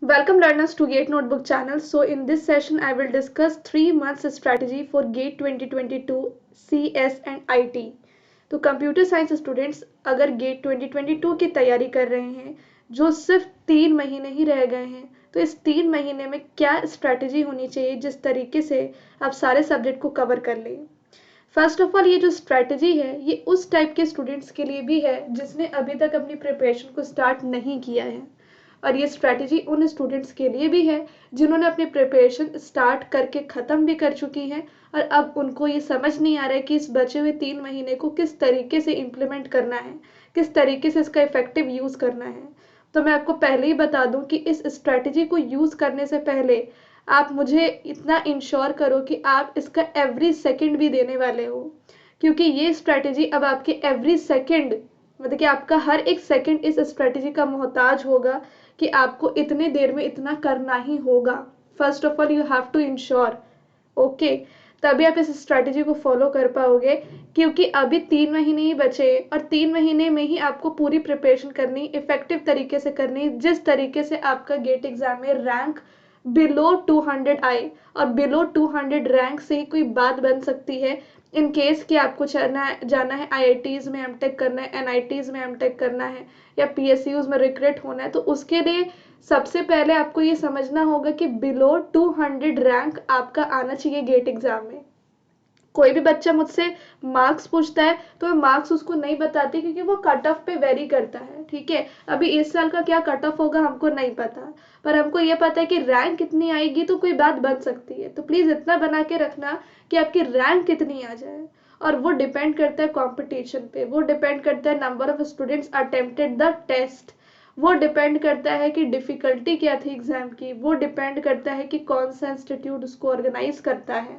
Welcome learners to GATE Notebook channel. So in this session I will discuss 3 months strategy for GATE 2022 CS and IT. तो computer science students अगर gate 2022 की तैयारी कर रहे हैं जो सिर्फ 3 महीने ही रह गए हैं, तो इस 3 महीने में क्या स्ट्रैटेजी होनी चाहिए जिस तरीके से आप सारे सब्जेक्ट को कवर कर लें। फर्स्ट ऑफ ऑल ये जो स्ट्रैटेजी है ये उस टाइप के स्टूडेंट्स के लिए भी है जिसने अभी तक अपनी प्रिपरेशन को स्टार्ट नहीं किया है, और ये स्ट्रैटेजी उन स्टूडेंट्स के लिए भी है जिन्होंने अपनी प्रिपरेशन स्टार्ट करके ख़त्म भी कर चुकी हैं और अब उनको ये समझ नहीं आ रहा है कि इस बचे हुए 3 महीने को किस तरीके से इम्प्लीमेंट करना है, किस तरीके से इसका इफेक्टिव यूज़ करना है। तो मैं आपको पहले ही बता दूं कि इस स्ट्रैटेजी को यूज़ करने से पहले आप मुझे इतना इंश्योर करो कि आप इसका एवरी सेकंड भी देने वाले हो, क्योंकि ये स्ट्रैटेजी अब आपके एवरी सेकंड मतलब कि आपका हर एक सेकंड इस स्ट्रैटेजी का मोहताज होगा कि आपको इतने देर में इतना करना ही होगा। First of all you have to ensure, okay, तभी आप इस स्ट्रैटेजी को फॉलो कर पाओगे, क्योंकि अभी 3 महीने ही बचे और 3 महीने में ही आपको पूरी प्रिपरेशन करनी, इफेक्टिव तरीके से करनी, जिस तरीके से आपका गेट एग्जाम में रैंक बिलो 200 आए। और बिलो 200 रैंक से ही कोई बात बन सकती है इन केस कि आपको जाना है आईआईटीज़ में एमटेक करना है, एनआईटीज़ में एमटेक करना है या पीएसयूज में रिक्रूट होना है, तो उसके लिए सबसे पहले आपको ये समझना होगा कि बिलो 200 रैंक आपका आना चाहिए गेट एग्जाम में। कोई भी बच्चा मुझसे मार्क्स पूछता है तो मैं मार्क्स उसको नहीं बताती, क्योंकि वो कट ऑफ पे वेरी करता है। ठीक है, अभी इस साल का क्या कट ऑफ होगा हमको नहीं पता, पर हमको ये पता है कि रैंक कितनी आएगी तो कोई बात बन सकती है। तो प्लीज़ इतना बना के रखना कि आपकी रैंक कितनी आ जाए, और वो डिपेंड करता है कंपटीशन पे, वो डिपेंड करता है number of students attempted the test, वो डिपेंड करता है कि डिफ़िकल्टी क्या थी एग्ज़ाम की, वो डिपेंड करता है कि कौन सा इंस्टीट्यूट उसको ऑर्गेनाइज करता है।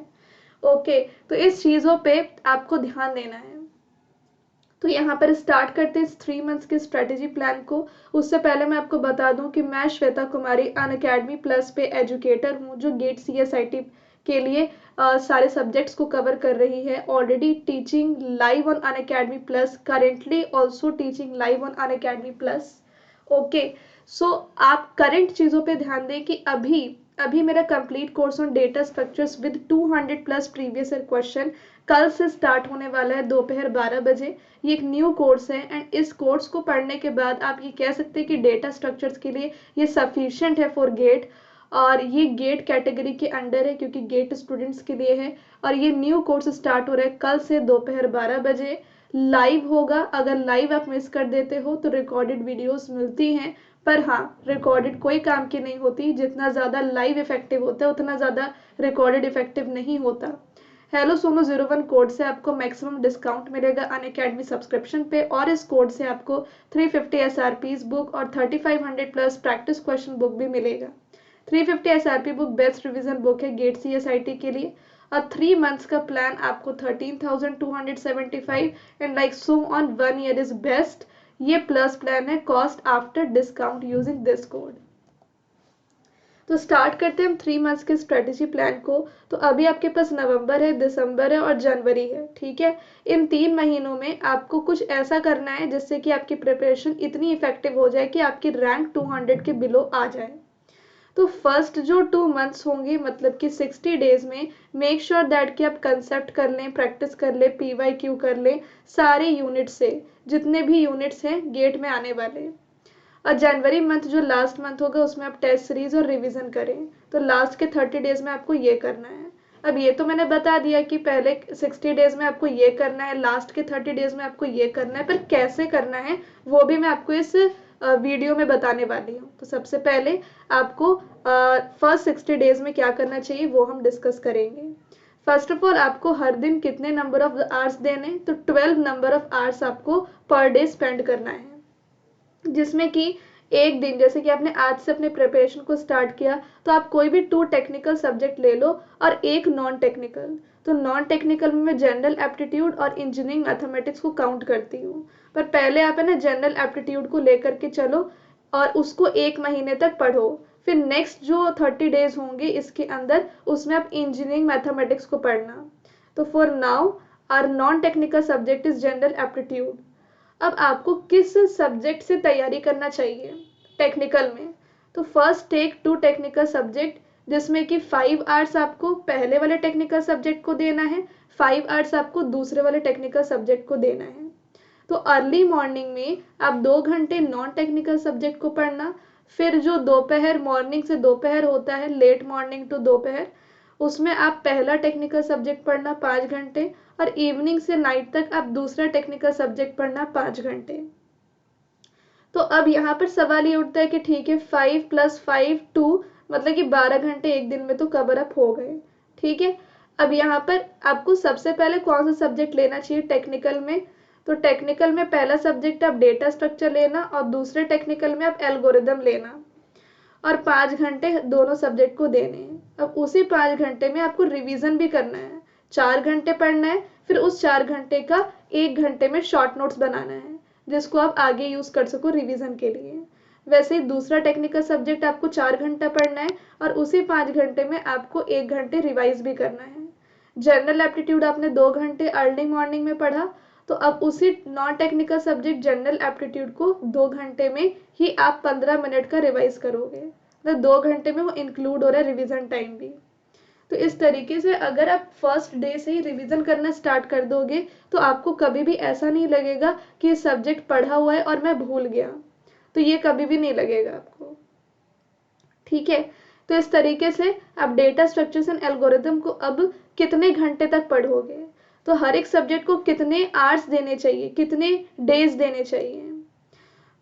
ओके, तो इस चीज़ों पे आपको ध्यान देना है। तो यहाँ पर स्टार्ट करते हैं इस 3 मंथ्स के स्ट्रेटेजी प्लान को। उससे पहले मैं आपको बता दूं कि मैं श्वेता कुमारी अनअकैडमी प्लस पे एजुकेटर हूँ, जो गेट सीएसआईटी के लिए सारे सब्जेक्ट्स को कवर कर रही है। Already teaching live on Unacademy plus, currently also teaching live on Unacademy plus. Okay, so आप करंट चीज़ों पे ध्यान दें कि अभी अभी मेरा complete course on data structures with 200 plus previous year question कल से स्टार्ट होने वाला है दोपहर 12 बजे। ये एक न्यू कोर्स है एंड इस कोर्स को पढ़ने के बाद आप ये कह सकते हैं कि डेटा स्ट्रक्चर्स के लिए ये सफिशिएंट है फॉर गेट, और ये गेट कैटेगरी के अंडर है क्योंकि गेट स्टूडेंट्स के लिए है। और ये न्यू कोर्स स्टार्ट हो रहा है कल से दोपहर 12 बजे, लाइव होगा। अगर लाइव आप मिस कर देते हो तो रिकॉर्डेड वीडियोस मिलती हैं, पर हाँ, रिकॉर्डेड कोई काम की नहीं होती, जितना ज़्यादा लाइव इफेक्टिव होता है उतना ज़्यादा रिकॉर्डेड इफेक्टिव नहीं होता। हेलो सोनो 01 कोड से आपको मैक्सिमम डिस्काउंट मिलेगा अनअकैडमी सब्सक्रिप्शन पे, और इस कोड से आपको 350 एसआरपीज बुक और 3500 प्लस प्रैक्टिस क्वेश्चन बुक भी मिलेगा। 350 SRP book best revision book है गेट सीएसआईटी के लिए, और 3 मंथ्स का प्लान आपको 13,275 and like so on 1 year is best. ये प्लस प्लान है cost after discount using this code. तो स्टार्ट करते हैं हम 3 मंथ्स के स्ट्रेटेजी प्लान को। तो अभी आपके पास नवंबर है, दिसंबर है और जनवरी है। ठीक है, इन 3 महीनों में आपको कुछ ऐसा करना है जिससे कि आपकी प्रिपरेशन इतनी इफेक्टिव हो जाए कि आपकी रैंक 200 के बिलो आ जाए। तो फर्स्ट जो 2 मंथ्स होंगे मतलब कि 60 डेज में मेक श्योर दैट कि आप कंसेप्ट कर लें, प्रैक्टिस कर लें, पीवाईक्यू कर लें सारे यूनिट से, जितने भी यूनिट्स हैं गेट में आने वाले। और जनवरी मंथ जो लास्ट मंथ होगा उसमें आप टेस्ट सीरीज और रिवीजन करें। तो लास्ट के 30 डेज में आपको ये करना है। अब ये तो मैंने बता दिया कि पहले 60 डेज में आपको ये करना है, लास्ट के 30 डेज में आपको ये करना है, पर कैसे करना है वो भी मैं आपको इस वीडियो में बताने वाली हूँ। तो सबसे पहले आपको फर्स्ट 60 डेज में क्या करना चाहिए वो हम डिस्कस करेंगे। फर्स्ट ऑफ ऑल आपको हर दिन कितने नंबर ऑफ आवर्स देने, तो 12 नंबर ऑफ आवर्स आपको पर डे स्पेंड करना है, जिसमें कि एक दिन जैसे कि आपने आज से अपने प्रिपरेशन को स्टार्ट किया तो आप कोई भी 2 टेक्निकल सब्जेक्ट ले लो और एक नॉन टेक्निकल। तो नॉन टेक्निकल में मैं जनरल एप्टीट्यूड और इंजीनियरिंग मैथमेटिक्स को काउंट करती हूँ, पर पहले आप है ना जनरल एप्टीट्यूड को लेकर के चलो और उसको 1 महीने तक पढ़ो। फिर नेक्स्ट जो 30 डेज होंगे इसके अंदर उसमें आप इंजीनियरिंग मैथमेटिक्स को पढ़ना। तो for now our non technical subject is general aptitude. अब आपको किस सब्जेक्ट से तैयारी करना चाहिए टेक्निकल में, तो फर्स्ट टेक 2 टेक्निकल सब्जेक्ट, जिसमें कि 5 आवर्स आपको पहले वाले टेक्निकल सब्जेक्ट को देना है, 5 आवर्स आपको दूसरे वाले टेक्निकल सब्जेक्ट को देना है। तो अर्ली मॉर्निंग में आप 2 घंटे नॉन टेक्निकल सब्जेक्ट को पढ़ना, फिर जो दोपहर मॉर्निंग से दोपहर होता है, लेट मॉर्निंग टू दोपहर, उसमें आप पहला टेक्निकल सब्जेक्ट पढ़ना 5 घंटे, और इवनिंग से नाइट तक आप दूसरा टेक्निकल सब्जेक्ट पढ़ना 5 घंटे। तो अब यहाँ पर सवाल ये उठता है कि ठीक है 5 + 5 2, मतलब कि 12 घंटे एक दिन में तो कवर अप हो गए। ठीक है, अब यहाँ पर आपको सबसे पहले कौन सा सब्जेक्ट लेना चाहिए टेक्निकल में? तो टेक्निकल में पहला सब्जेक्ट आप डेटा स्ट्रक्चर लेना और दूसरे टेक्निकल में आप एल्गोरिदम लेना, और 5 घंटे दोनों सब्जेक्ट को देने हैं। अब उसी 5 घंटे में आपको रिवीजन भी करना है, 4 घंटे पढ़ना है, फिर उस 4 घंटे का 1 घंटे में शॉर्ट नोट्स बनाना है, जिसको आप आगे यूज़ कर सको रिवीजन के लिए। वैसे ही दूसरा टेक्निकल सब्जेक्ट आपको 4 घंटा पढ़ना है, और उसी 5 घंटे में आपको 1 घंटे रिवाइज भी करना है। जनरल एप्टीट्यूड आपने 2 घंटे अर्ली मॉर्निंग में पढ़ा, तो अब उसी non technical subject general aptitude को 2 घंटे में ही आप 15 मिनट का रिवाइज करोगे, मतलब 2 घंटे में वो इंक्लूड हो रहा है रिवीजन टाइम भी। तो इस तरीके से अगर आप फर्स्ट डे से ही रिवीजन करना स्टार्ट कर दोगे, तो आपको कभी भी ऐसा नहीं लगेगा कि ये सब्जेक्ट पढ़ा हुआ है और मैं भूल गया, तो ये कभी भी नहीं लगेगा आपको। ठीक है, तो इस तरीके से आप डेटा स्ट्रक्चर्स एंड एल्गोरिदम को अब कितने घंटे तक पढ़ोगे, तो हर एक सब्जेक्ट को कितने आवर्स देने चाहिए, कितने डेज देने चाहिए।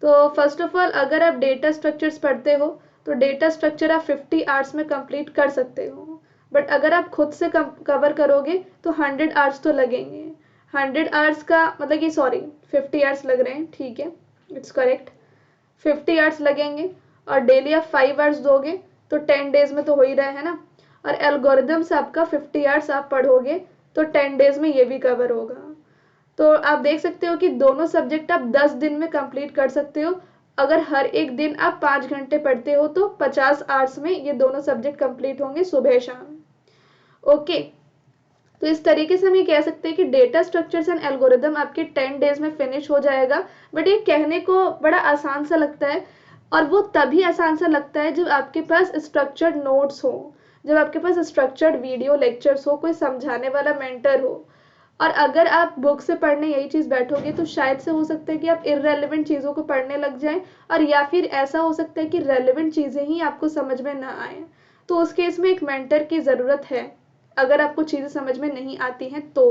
तो फर्स्ट ऑफ ऑल अगर आप डेटा स्ट्रक्चर्स पढ़ते हो तो डेटा स्ट्रक्चर आप 50 आवर्स में कंप्लीट कर सकते हो, बट अगर आप खुद से कवर करोगे तो 100 आवर्स तो लगेंगे। 100 आवर्स का मतलब कि 50 आवर्स लग रहे हैं, ठीक है, इट्स करेक्ट, 50 आवर्स लगेंगे, और डेली आप 5 आवर्स दोगे तो 10 डेज में तो हो ही रहा है ना। और एल्गोरिदम्स आपका 50 आवर्स आप पढ़ोगे तो 10 डेज में ये भी कवर होगा। तो आप देख सकते हो कि दोनों सब्जेक्ट आप 10 दिन में कंप्लीट कर सकते हो। अगर हर एक दिन आप 5 घंटे पढ़ते हो तो 50 आवर्स में ये दोनों सब्जेक्ट कंप्लीट होंगे सुबह शाम। ओके, तो इस तरीके से हम ये कह सकते हैं कि डेटा स्ट्रक्चर्स एंड एल्गोरिदम आपके 10 डेज में फिनिश हो जाएगा। बट ये कहने को बड़ा आसान सा लगता है, और वो तभी आसान सा लगता है जब आपके पास स्ट्रक्चर्ड नोट्स हो, जब आपके पास स्ट्रक्चर्ड वीडियो लेक्चर्स हो, कोई समझाने वाला मेंटर हो। और अगर आप बुक से पढ़ने यही चीज़ बैठोगे तो शायद से हो सकता है कि आप इररेलेवेंट चीज़ों को पढ़ने लग जाएं, और या फिर ऐसा हो सकता है कि रेलेवेंट चीज़ें ही आपको समझ में ना आए। तो उस केस में एक मेंटर की ज़रूरत है, अगर आपको चीज़ें समझ में नहीं आती हैं तो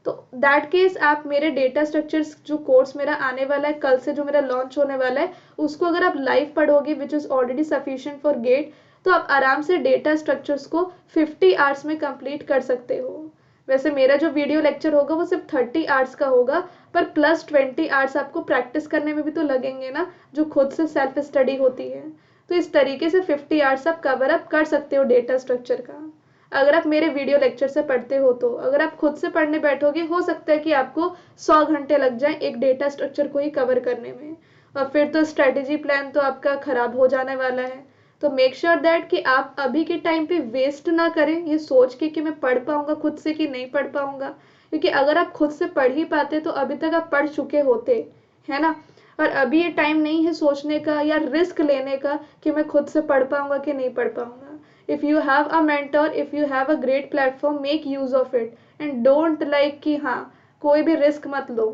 दैट केस आप मेरे डेटा स्ट्रक्चर्स जो कोर्स मेरा आने वाला है कल से, जो मेरा लॉन्च होने वाला है, उसको अगर आप लाइव पढ़ोगे which is already sufficient for GATE, तो आप आराम से डेटा स्ट्रक्चर्स को 50 आवर्स में कंप्लीट कर सकते हो। वैसे मेरा जो वीडियो लेक्चर होगा वो सिर्फ 30 आवर्स का होगा, पर प्लस 20 आवर्स आपको प्रैक्टिस करने में भी तो लगेंगे ना, जो खुद से सेल्फ स्टडी होती है। तो इस तरीके से 50 आवर्स आप कवर अप कर सकते हो डेटा स्ट्रक्चर का, अगर आप मेरे वीडियो लेक्चर से पढ़ते हो। तो अगर आप खुद से पढ़ने बैठोगे हो सकता है कि आपको 100 घंटे लग जाए एक डेटा स्ट्रक्चर को ही कवर करने में, और फिर तो स्ट्रेटेजी प्लान तो आपका खराब हो जाने वाला है। तो मेक श्योर दैट कि आप अभी के टाइम पे वेस्ट ना करें ये सोच के कि मैं पढ़ पाऊंगा खुद से कि नहीं पढ़ पाऊंगा, क्योंकि अगर आप खुद से पढ़ ही पाते तो अभी तक आप पढ़ चुके होते, है ना। और अभी ये टाइम नहीं है सोचने का या रिस्क लेने का कि मैं खुद से पढ़ पाऊंगा कि नहीं पढ़ पाऊंगा। if you have a mentor, if you have a great platform, make use of it and don't like कि हाँ कोई भी रिस्क मत लो।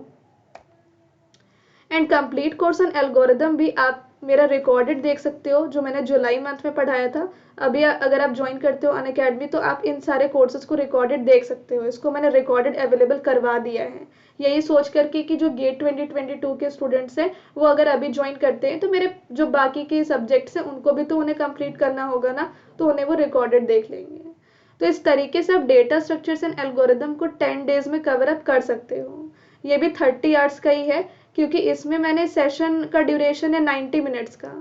And complete course on algorithm भी आप मेरा रिकॉर्डेड देख सकते हो, जो मैंने जुलाई मंथ में पढ़ाया था। अभी अगर आप ज्वाइन करते हो अनअकैडमी तो आप इन सारे कोर्सेज को रिकॉर्डेड देख सकते हो, इसको मैंने रिकॉर्डेड अवेलेबल करवा दिया है, यही सोच करके कि जो गेट 2022 के स्टूडेंट्स हैं वो अगर अभी ज्वाइन करते हैं तो मेरे जो बाकी के सब्जेक्ट्स हैं उनको भी तो उन्हें कंप्लीट करना होगा ना, तो उन्हें वो रिकॉर्डेड देख लेंगे। तो इस तरीके से आप डेटा स्ट्रक्चर्स एंड एल्गोरिदम को 10 डेज में कवर अप कर सकते हो। ये भी 30 आवर्स का ही है, क्योंकि इसमें मैंने सेशन का ड्यूरेशन है 90 मिनट्स का,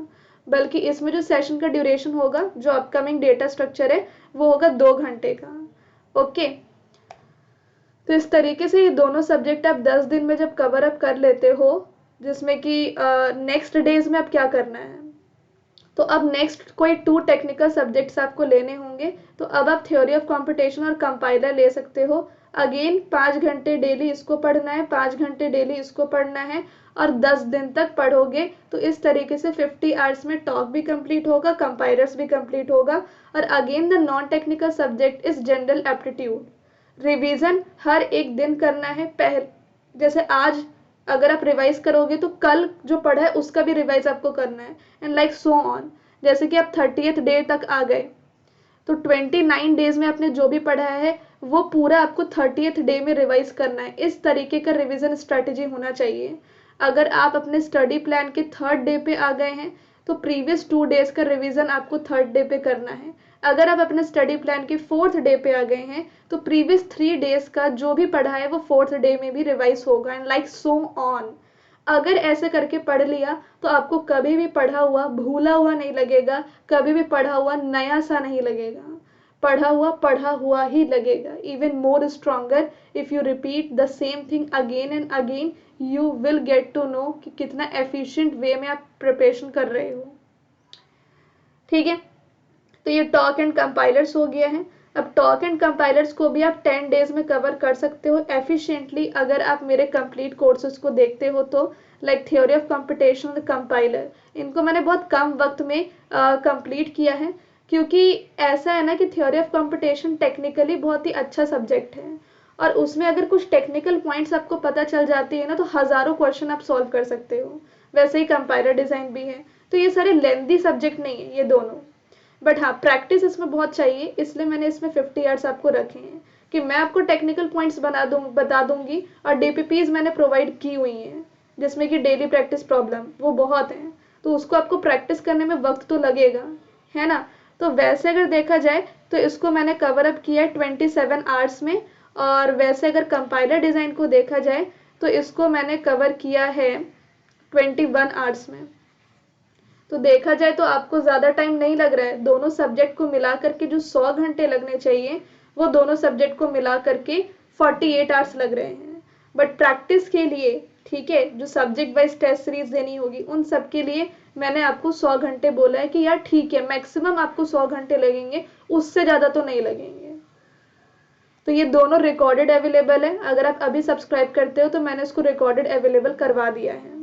बल्कि इसमें जो सेशन का ड्यूरेशन होगा जो अपकमिंग डेटा स्ट्रक्चर है वो होगा 2 घंटे का। ओके, तो इस तरीके से ये दोनों सब्जेक्ट आप 10 दिन में जब कवर अप कर लेते हो, जिसमें कि नेक्स्ट डेज में आप क्या करना है, तो अब नेक्स्ट कोई 2 टेक्निकल सब्जेक्ट्स आपको लेने होंगे। तो अब आप थ्योरी ऑफ कंप्यूटेशन और कंपाइलर ले सकते हो। अगेन 5 घंटे डेली इसको पढ़ना है, 5 घंटे डेली इसको पढ़ना है, और 10 दिन तक पढ़ोगे तो इस तरीके से 50 आवर्स में टॉक भी कंप्लीट होगा, कंपाइलर्स भी कंप्लीट होगा। और again the non technical subject is general aptitude. Revision हर एक दिन करना है। जैसे आज अगर आप रिवाइज करोगे तो कल जो पढ़ा है उसका भी रिवाइज आपको करना है, एंड लाइक सो ऑन। जैसे कि आप 30th डे तक आ गए तो 29 डेज में आपने जो भी पढ़ा है वो पूरा आपको 30th डे में रिवाइज करना है। इस तरीके का रिवीजन स्ट्रैटेजी होना चाहिए। अगर आप अपने स्टडी प्लान के 3rd डे पे आ गए हैं तो प्रीवियस 2 डेज का रिवीजन आपको 3rd डे पे करना है। अगर आप अपने स्टडी प्लान के 4th डे पे आ गए हैं तो प्रीवियस 3 डेज का जो भी पढ़ा है वो 4th डे में भी रिवाइज होगा, एंड लाइक सो ऑन। अगर ऐसे करके पढ़ लिया तो आपको कभी भी पढ़ा हुआ भूला हुआ नहीं लगेगा, कभी भी पढ़ा हुआ नया सा नहीं लगेगा। पढ़ा हुआ ही लगेगा। Even more stronger if you repeat the same thing again and again, you will get to know कि कितना एफिशिएंट वे में आप प्रिपरेशन कर रहे हो। ठीक है, तो ये टॉक एंड कंपाइलर्स हो गया है। अब टॉक एंड कंपाइलर्स को भी आप 10 डेज में कवर कर सकते हो एफिशिएंटली अगर आप मेरे कंप्लीट कोर्सेज को देखते हो तो। Like theory of competition, compiler, इनको मैंने बहुत कम वक्त में कंप्लीट किया है, क्योंकि ऐसा है ना कि थ्योरी ऑफ कंपटीशन टेक्निकली बहुत ही अच्छा सब्जेक्ट है, और उसमें अगर कुछ टेक्निकल पॉइंट्स आपको पता चल जाती है ना तो हज़ारों क्वेश्चन आप सॉल्व कर सकते हो। वैसे ही कंपाइलर डिज़ाइन भी है। तो ये सारे लेंथी सब्जेक्ट नहीं है ये दोनों, बट हाँ प्रैक्टिस इसमें बहुत चाहिए, इसलिए मैंने इसमें 50 आवर्स आपको रखे हैं कि मैं आपको टेक्निकल पॉइंट्स बता दूंगी, और डीपीपीज मैंने प्रोवाइड की हुई हैं जिसमें कि डेली प्रैक्टिस प्रॉब्लम वो बहुत हैं, तो उसको आपको प्रैक्टिस करने में वक्त तो लगेगा, है ना। तो वैसे अगर देखा जाए तो इसको मैंने कवर अप किया है 27 आवर्स में, और वैसे अगर कंपाइलर डिज़ाइन को देखा जाए तो इसको मैंने कवर किया है 21 आवर्स में। तो देखा जाए तो आपको ज़्यादा टाइम नहीं लग रहा है। दोनों सब्जेक्ट को मिला करके जो 100 घंटे लगने चाहिए वो दोनों सब्जेक्ट को मिला करके 48 आवर्स लग रहे हैं। बट प्रैक्टिस के लिए, ठीक है, जो सब्जेक्ट वाइज टेस्ट सीरीज देनी होगी उन सब के लिए मैंने आपको 100 घंटे बोला है कि यार ठीक है मैक्सिमम आपको 100 घंटे लगेंगे, उससे ज़्यादा तो नहीं लगेंगे। तो ये दोनों रिकॉर्डेड अवेलेबल है। अगर आप अभी सब्सक्राइब करते हो तो मैंने इसको रिकॉर्डेड अवेलेबल करवा दिया है।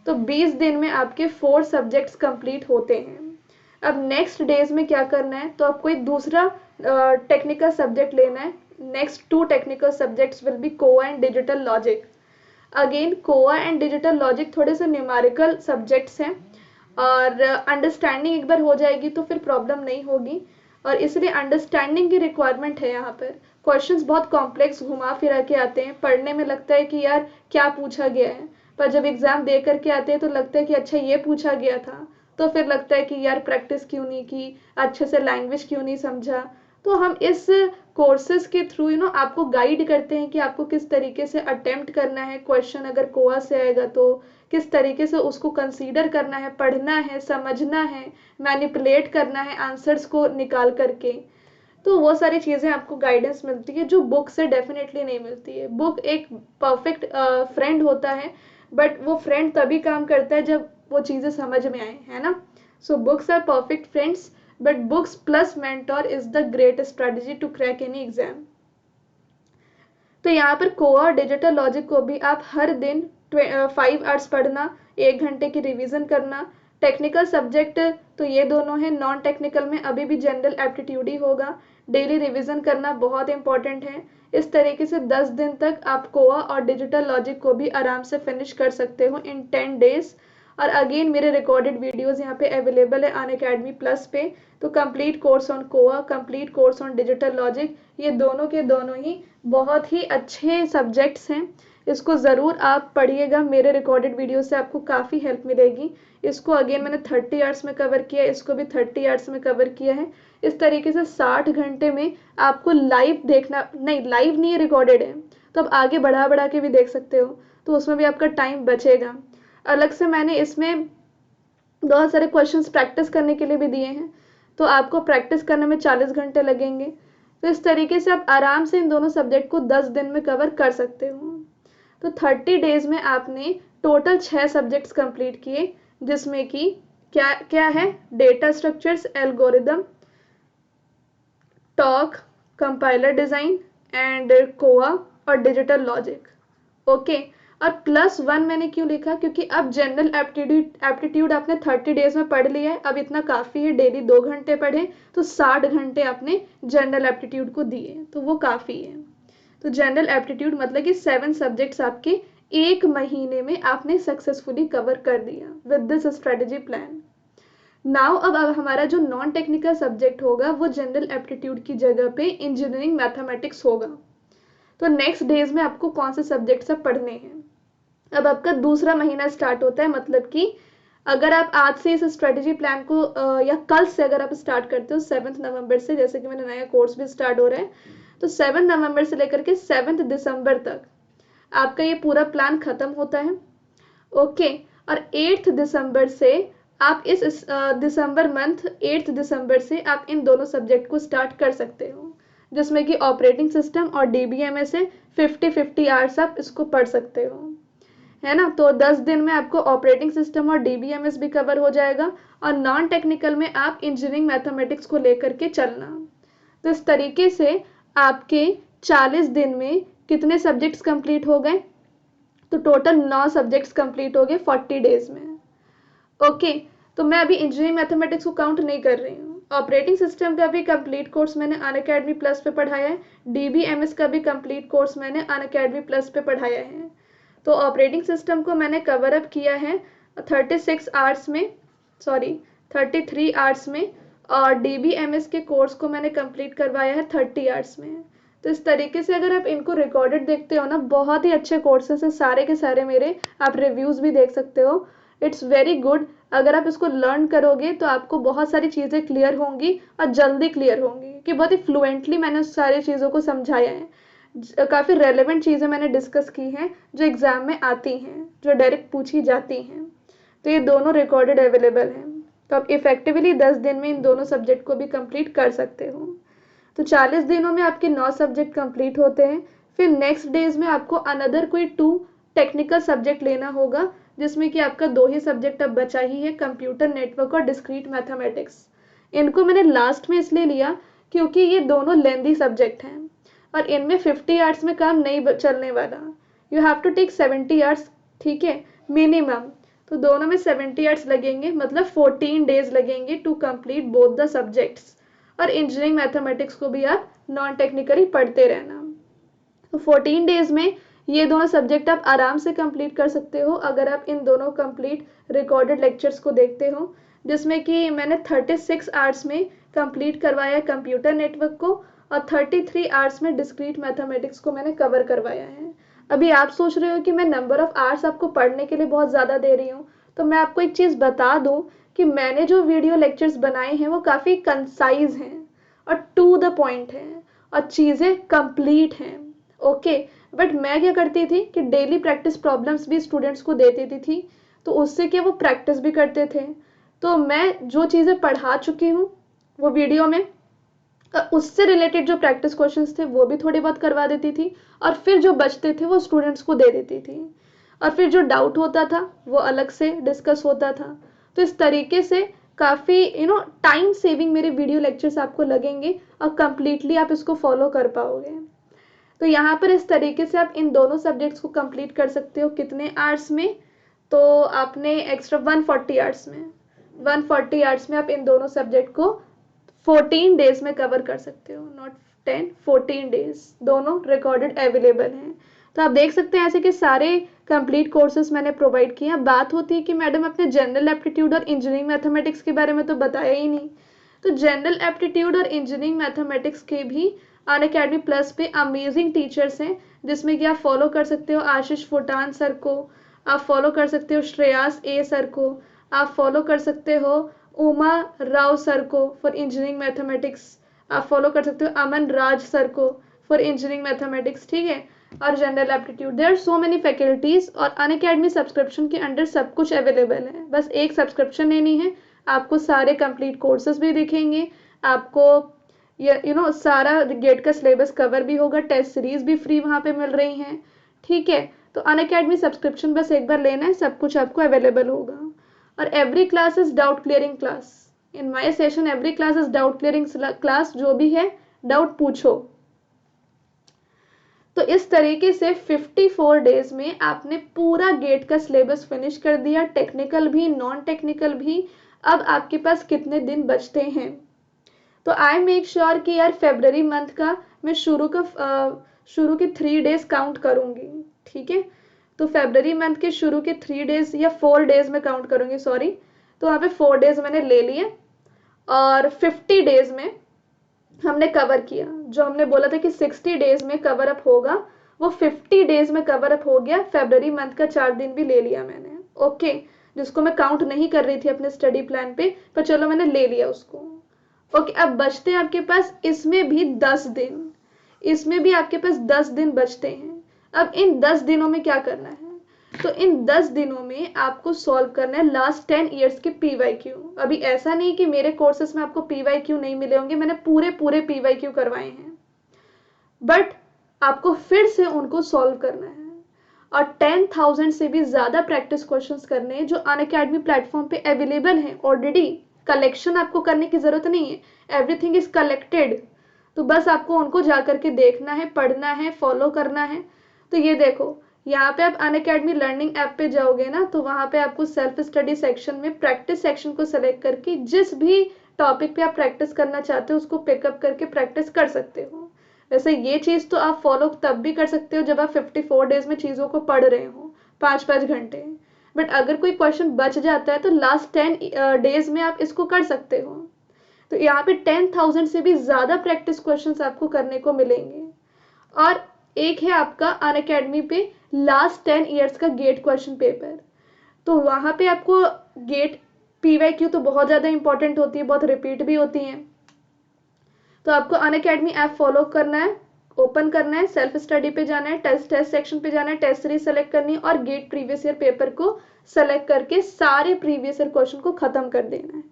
तो 20 दिन में आपके 4 सब्जेक्ट्स कंप्लीट होते हैं। अब नेक्स्ट डेज में क्या करना है, तो आपको एक दूसरा टेक्निकल सब्जेक्ट लेना है। Next 2 technical subjects will be COA and digital logic. Again COA and digital logic थोड़े से न्यूमेरिकल सब्जेक्ट्स हैं, और अंडरस्टैंडिंग एक बार हो जाएगी तो फिर प्रॉब्लम नहीं होगी, और इसलिए अंडरस्टैंडिंग की रिक्वायरमेंट है यहाँ पर। क्वेश्चंस बहुत कॉम्प्लेक्स घुमा फिरा के आते हैं, पढ़ने में लगता है कि यार क्या पूछा गया है, पर जब एग्ज़ाम दे करके आते हैं तो लगता है कि अच्छा ये पूछा गया था, तो फिर लगता है कि यार प्रैक्टिस क्यों नहीं की, अच्छे से लैंग्वेज क्यों नहीं समझा। तो हम इस कोर्सेज के थ्रू आपको गाइड करते हैं कि आपको किस तरीके से अटेम्प्ट करना है क्वेश्चन, अगर कोआ से आएगा तो किस तरीके से उसको कंसीडर करना है, पढ़ना है, समझना है, मैनिपुलेट करना है आंसर्स को निकाल करके। तो वो सारी चीज़ें आपको गाइडेंस मिलती है जो बुक से डेफिनेटली नहीं मिलती है। बुक एक परफेक्ट फ्रेंड होता है, बट वो फ्रेंड तभी काम करता है जब वो चीज़ें समझ में आए, है ना। So books are perfect friends, but books plus mentor is the great strategy to crack any exam. तो यहाँ पर कोआ डिजिटल लॉजिक को भी आप हर दिन 5 आवर्स पढ़ना, 1 घंटे की रिवीजन करना। टेक्निकल सब्जेक्ट तो ये दोनों हैं, नॉन टेक्निकल में अभी भी जनरल एप्टीट्यूड ही होगा। डेली रिवीजन करना बहुत इंपॉर्टेंट है। इस तरीके से 10 दिन तक आप कोआ और डिजिटल लॉजिक को भी आराम से फिनिश कर सकते हो इन 10 डेज। और अगेन मेरे रिकॉर्डेड वीडियोस यहाँ पे अवेलेबल है अनअकैडमी प्लस पे। तो complete course on COA, complete course on digital logic, ये दोनों के दोनों ही बहुत ही अच्छे सब्जेक्ट्स हैं। इसको ज़रूर आप पढ़िएगा, मेरे रिकॉर्डेड वीडियो से आपको काफ़ी हेल्प मिलेगी। इसको अगेन मैंने 30 आवर्स में कवर किया, इसको भी 30 आवर्स में कवर किया है। इस तरीके से 60 घंटे में आपको लाइव देखना, नहीं लाइव नहीं है, रिकॉर्डेड है, तो आप आगे बढ़ा बढ़ा के भी देख सकते हो, तो उसमें भी आपका टाइम बचेगा। अलग से मैंने इसमें बहुत सारे क्वेश्चंस प्रैक्टिस करने के लिए भी दिए हैं, तो आपको प्रैक्टिस करने में 40 घंटे लगेंगे। तो इस तरीके से आप आराम से इन दोनों सब्जेक्ट को 10 दिन में कवर कर सकते हो। तो 30 डेज में आपने टोटल 6 सब्जेक्ट्स कंप्लीट किए, जिसमें कि क्या क्या है, data structures, algorithm, TOC, compiler design and COA और डिजिटल लॉजिक। ओके, और +1 मैंने क्यों लिखा, क्योंकि अब जनरल एप्टीट्यूड आपने 30 डेज में पढ़ लिया है, अब इतना काफ़ी है, डेली 2 घंटे पढ़े तो 60 घंटे आपने जनरल एप्टीट्यूड को दिए, तो वो काफ़ी है। तो जनरल एप्टीट्यूड मतलब कि 7 सब्जेक्ट्स आपके 1 महीने में आपने सक्सेसफुली कवर कर दिया with this strategy plan. Now अब हमारा जो नॉन टेक्निकल सब्जेक्ट होगा वो जनरल एप्टीट्यूड की जगह पे इंजीनियरिंग मैथमेटिक्स होगा। तो नेक्स्ट डेज में आपको कौन से सब्जेक्ट सब पढ़ने हैं। अब आपका दूसरा महीना स्टार्ट होता है, मतलब कि अगर आप आज से इस स्ट्रेटेजी प्लान को या कल से अगर आप स्टार्ट करते हो 7 नवंबर से, जैसे कि मेरा नया कोर्स भी स्टार्ट हो रहा है, तो 7 नवंबर से लेकर के 7 दिसंबर तक आपका ये पूरा प्लान खत्म होता है। ओके, और 8 दिसंबर से आप इस दिसंबर मंथ 8 दिसंबर से आप इन दोनों सब्जेक्ट को स्टार्ट कर सकते हो, जिसमें कि ऑपरेटिंग सिस्टम और डीबीएमएस से 50-50 आवर्स आप इसको पढ़ सकते हो, है ना। तो 10 दिन में आपको ऑपरेटिंग सिस्टम और डीबीएमएस भी कवर हो जाएगा, और नॉन टेक्निकल में आप इंजीनियरिंग मैथमेटिक्स को लेकर के चलना। तो इस तरीके से आपके 40 दिन में कितने सब्जेक्ट्स कंप्लीट हो गए, तो टोटल 9 सब्जेक्ट्स कंप्लीट हो गए 40 डेज में। ओके, तो मैं अभी इंजीनियरिंग मैथमेटिक्स को काउंट नहीं कर रही हूँ। ऑपरेटिंग सिस्टम का भी कंप्लीट कोर्स मैंने अनअकैडमी प्लस पे पढ़ाया है, डीबीएमएस का भी कंप्लीट कोर्स मैंने अनअकैडमी प्लस पे पढ़ाया है। तो ऑपरेटिंग सिस्टम को मैंने कवर अप किया है 36 आवर्स में, सॉरी 33 आवर्स में, और डीबीएमएस के कोर्स को मैंने कंप्लीट करवाया है 30 आवर्स में। तो इस तरीके से अगर आप इनको रिकॉर्डेड देखते हो ना, बहुत ही अच्छे कोर्सेस हैं सारे के सारे मेरे, आप रिव्यूज़ भी देख सकते हो। It's very good. अगर आप इसको लर्न करोगे तो आपको बहुत सारी चीज़ें क्लियर होंगी और जल्दी क्लियर होंगी, कि बहुत ही फ्लुएंटली मैंने उस सारी चीज़ों को समझाया है। काफ़ी रेलेवेंट चीज़ें मैंने डिस्कस की हैं जो एग्ज़ाम में आती हैं, जो डायरेक्ट पूछी जाती हैं। तो ये दोनों रिकॉर्डेड अवेलेबल हैं, तो आप इफ़ेक्टिवली 10 दिन में इन दोनों सब्जेक्ट को भी कंप्लीट कर सकते हो। तो 40 दिनों में आपके 9 सब्जेक्ट कंप्लीट होते हैं। फिर नेक्स्ट डेज में आपको अनदर कोई 2 टेक्निकल सब्जेक्ट लेना होगा, जिसमें कि आपका 2 ही सब्जेक्ट अब बचा ही है, कंप्यूटर नेटवर्क और डिस्क्रीट मैथमेटिक्स। इनको मैंने लास्ट में इसलिए लिया क्योंकि ये दोनों लेंदी सब्जेक्ट हैं और इनमें 50 आवर्स में काम नहीं चलने वाला। You have to take 70 hours, ठीक है, मिनिमम। तो दोनों में 70 आवर्स लगेंगे, मतलब 14 डेज लगेंगे to complete both the subjects. और इंजीनियरिंग मैथमेटिक्स को भी आप नॉन टेक्निकली पढ़ते रहना। तो 14 डेज में ये दोनों सब्जेक्ट आप आराम से कंप्लीट कर सकते हो अगर आप इन दोनों कंप्लीट रिकॉर्डेड लेक्चर्स को देखते हो, जिसमें कि मैंने 36 आवर्स में कंप्लीट करवाया कंप्यूटर नेटवर्क को, और 33 आवर्स में डिस्क्रीट मैथमेटिक्स को मैंने कवर करवाया है। अभी आप सोच रहे हो कि मैं नंबर ऑफ़ आवर्स आपको पढ़ने के लिए बहुत ज़्यादा दे रही हूँ, तो मैं आपको एक चीज़ बता दूँ कि मैंने जो वीडियो लेक्चर्स बनाए हैं वो काफ़ी कंसाइज हैं और टू द पॉइंट हैं और चीज़ें कंप्लीट हैं। ओके, बट मैं क्या करती थी कि डेली प्रैक्टिस प्रॉब्लम्स भी स्टूडेंट्स को दे देती थी, तो उससे क्या वो प्रैक्टिस भी करते थे। तो मैं जो चीज़ें पढ़ा चुकी हूँ वो वीडियो में, उससे रिलेटेड जो प्रैक्टिस क्वेश्चंस थे वो भी थोड़ी बहुत करवा देती थी, और फिर जो बचते थे वो स्टूडेंट्स को दे देती थी, और फिर जो डाउट होता था वो अलग से डिस्कस होता था। तो इस तरीके से काफ़ी टाइम सेविंग मेरे वीडियो लेक्चर्स आपको लगेंगे और कंप्लीटली आप इसको फॉलो कर पाओगे। तो यहाँ पर इस तरीके से आप इन दोनों सब्जेक्ट्स को कंप्लीट कर सकते हो। कितने आवर्स में, तो आपने एक्स्ट्रा 140 आवर्स में, 140 आवर्स में आप इन दोनों सब्जेक्ट को 14 डेज में कवर कर सकते हो, नॉट 10, 14 डेज। दोनों रिकॉर्डेड अवेलेबल हैं। तो आप देख सकते हैं ऐसे कि सारे कंप्लीट कोर्सेज मैंने प्रोवाइड किए हैं। बात होती है कि मैडम अपने जनरल एप्टीट्यूड और इंजीनियरिंग मैथमेटिक्स के बारे में तो बताया ही नहीं। तो जनरल एप्टीट्यूड और इंजीनियरिंग मैथमेटिक्स के भी अनअकैडमी प्लस पे अमेजिंग टीचर्स हैं, जिसमें कि आप फॉलो कर सकते हो आशीष फुटान सर को, आप फॉलो कर सकते हो श्रेयास ए सर को, आप फॉलो कर सकते हो उमा राव सर को फॉर इंजीनियरिंग मैथमेटिक्स, आप फॉलो कर सकते हो अमन राज सर को फॉर इंजीनियरिंग मैथमेटिक्स, ठीक है, और general aptitude. There are so many faculties, और अनअकैडमी सब्सक्रिप्शन के अंडर सब कुछ अवेलेबल है। बस एक सब्सक्रिप्शन लेनी है, आपको सारे कंप्लीट कोर्सेज भी दिखेंगे, आपको सारा गेट का सिलेबस कवर भी होगा, टेस्ट सीरीज भी फ्री वहाँ पे मिल रही हैं, ठीक है। तो अनअकैडमी सब्सक्रिप्शन बस एक बार लेना है, सब कुछ आपको अवेलेबल होगा। और every class is doubt clearing class. In my session every class is doubt clearing class. जो भी है डाउट पूछो। तो इस तरीके से 54 डेज में आपने पूरा गेट का सिलेबस फिनिश कर दिया, टेक्निकल भी नॉन टेक्निकल भी। अब आपके पास कितने दिन बचते हैं? तो आई मेक श्योर कि यार फरवरी मंथ का मैं शुरू के 3 डेज काउंट करूंगी, ठीक है। तो फरवरी मंथ के शुरू के 3 डेज या 4 डेज में काउंट करूंगी, सॉरी। तो वहाँ पे 4 डेज मैंने ले लिए और 50 डेज में हमने कवर किया। जो हमने बोला था कि 60 डेज में कवर अप होगा, वो 50 डेज में कवर अप हो गया। फरवरी मंथ का 4 दिन भी ले लिया मैंने, ओके। जिसको मैं काउंट नहीं कर रही थी अपने स्टडी प्लान पे, पर चलो मैंने ले लिया उसको, ओके। अब बचते हैं आपके पास इसमें भी 10 दिन, इसमें भी आपके पास 10 दिन बचते हैं। अब इन 10 दिनों में क्या करना है? तो इन 10 दिनों में आपको सॉल्व करना है लास्ट 10 ईयर्स के PYQ। अभी ऐसा नहीं कि मेरे कोर्सेस में आपको PYQ नहीं मिले होंगे, मैंने पूरे PYQ करवाए हैं, बट आपको फिर से उनको सॉल्व करना है और 10,000 से भी ज़्यादा प्रैक्टिस क्वेश्चंस करने हैं जो अनअकैडमी प्लेटफॉर्म पे अवेलेबल हैं ऑलरेडी। कलेक्शन आपको करने की ज़रूरत नहीं है, एवरीथिंग इज कलेक्टेड। तो बस आपको उनको जा करके देखना है, पढ़ना है, फॉलो करना है। तो ये देखो, यहाँ पे आप अनअकैडमी लर्निंग ऐप पे जाओगे ना, तो वहाँ पे आपको सेल्फ स्टडी सेक्शन में प्रैक्टिस सेक्शन को सेलेक्ट करके जिस भी टॉपिक पे आप प्रैक्टिस करना चाहते हो उसको पिकअप करके प्रैक्टिस कर सकते हो। वैसे ये चीज़ तो आप फॉलो तब भी कर सकते हो जब आप 54 डेज में चीज़ों को पढ़ रहे हो 5-5 घंटे। बट अगर कोई क्वेश्चन बच जाता है तो लास्ट 10 डेज में आप इसको कर सकते हो। तो यहाँ पे 10,000 से भी ज़्यादा प्रैक्टिस क्वेश्चंस आपको करने को मिलेंगे। और एक है आपका अनअकैडमी पे लास्ट 10 ईयर्स का गेट क्वेश्चन पेपर। तो वहाँ पे आपको गेट PYQ तो बहुत ज़्यादा इंपॉर्टेंट होती है, बहुत रिपीट भी होती हैं। तो आपको अनअकैडमी ऐप फॉलो करना है, ओपन करना है, सेल्फ स्टडी पे जाना है, टेस्ट सेक्शन पे जाना है, टेस्ट सीरीज सेलेक्ट करनी है और गेट प्रीवियस ईयर पेपर को सेलेक्ट करके सारे प्रीवियस ईयर क्वेश्चन को खत्म कर देना है।